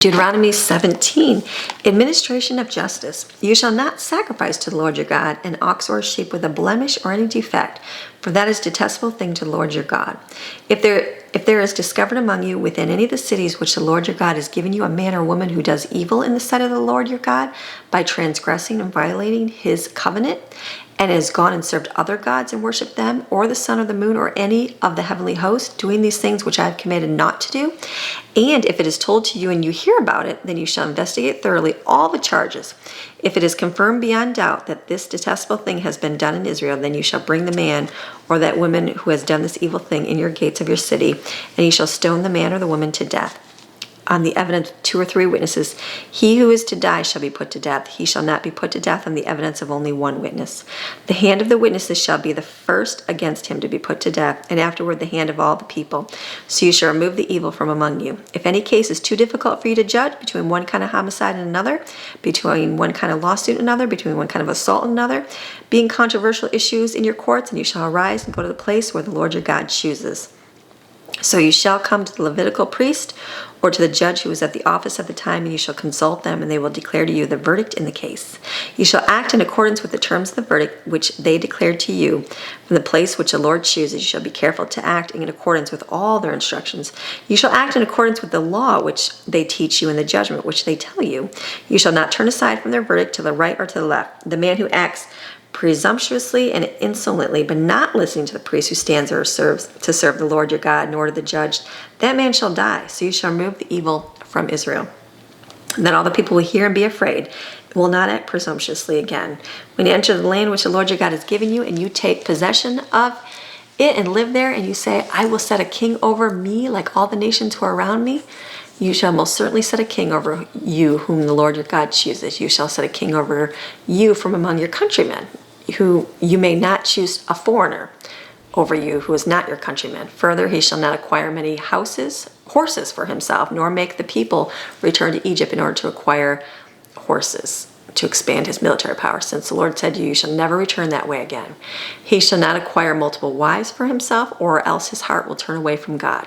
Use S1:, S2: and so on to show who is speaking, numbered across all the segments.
S1: Deuteronomy 17, administration of justice. You shall not sacrifice to the Lord your God an ox or a sheep with a blemish or any defect, for that is a detestable thing to the Lord your God. If there is discovered among you within any of the cities which the Lord your God has given you a man or woman who does evil in the sight of the Lord your God by transgressing and violating his covenant, and has gone and served other gods and worshipped them, or the sun or the moon or any of the heavenly host, doing these things which I have commanded not to do, and if it is told to you and you hear about it, then you shall investigate thoroughly all the charges. If it is confirmed beyond doubt that this detestable thing has been done in Israel, then you shall bring the man or that woman who has done this evil thing in your gates of your city, and you shall stone the man or the woman to death. On the evidence of 2 or 3 witnesses, he who is to die shall be put to death. He shall not be put to death on the evidence of only 1 witness. The hand of the witnesses shall be the first against him to be put to death, and afterward the hand of all the people. So you shall remove the evil from among you. If any case is too difficult for you to judge between one kind of homicide and another, between one kind of lawsuit and another, between one kind of assault and another, being controversial issues in your courts, and you shall arise and go to the place where the Lord your God chooses. So you shall come to the Levitical priest or to the judge who is at the office at the time, and you shall consult them, and they will declare to you the verdict in the case. You shall act in accordance with the terms of the verdict which they declared to you from the place which the Lord chooses. You shall be careful to act in accordance with all their instructions. You shall act in accordance with the law which they teach you and the judgment which they tell you. You shall not turn aside from their verdict to the right or to the left. The man who acts presumptuously and insolently, but not listening to the priest who stands there to serve the Lord your God, nor to the judge, that man shall die. So you shall remove the evil from Israel. And then all the people will hear and be afraid, and will not act presumptuously again. When you enter the land which the Lord your God has given you, and you take possession of it and live there, and you say, I will set a king over me like all the nations who are around me, you shall most certainly set a king over you whom the Lord your God chooses. You shall set a king over you from among your countrymen, who you may not choose a foreigner over you who is not your countryman. Further, he shall not acquire many horses for himself, nor make the people return to Egypt in order to acquire horses, to expand his military power, since the Lord said to you, you shall never return that way again. He shall not acquire multiple wives for himself, or else his heart will turn away from God,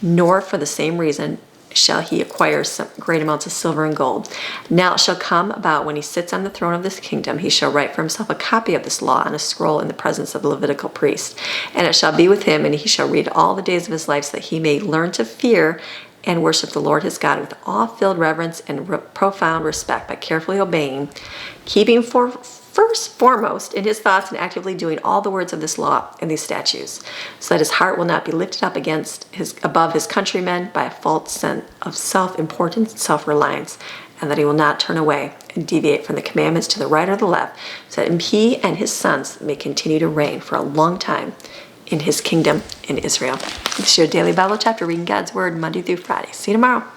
S1: nor for the same reason shall he acquire some great amounts of silver and gold. Now it shall come about when he sits on the throne of this kingdom, he shall write for himself a copy of this law on a scroll in the presence of the Levitical priest. And it shall be with him, and he shall read all the days of his life, so that he may learn to fear and worship the Lord his God with awe-filled reverence and profound respect, by carefully obeying, keeping foremost in his thoughts and actively doing all the words of this law and these statutes, so that his heart will not be lifted up above his countrymen by a false sense of self-importance and self-reliance, and that he will not turn away and deviate from the commandments to the right or the left, so that he and his sons may continue to reign for a long time in his kingdom in Israel. This is your daily Bible chapter, reading God's Word Monday through Friday. See you tomorrow.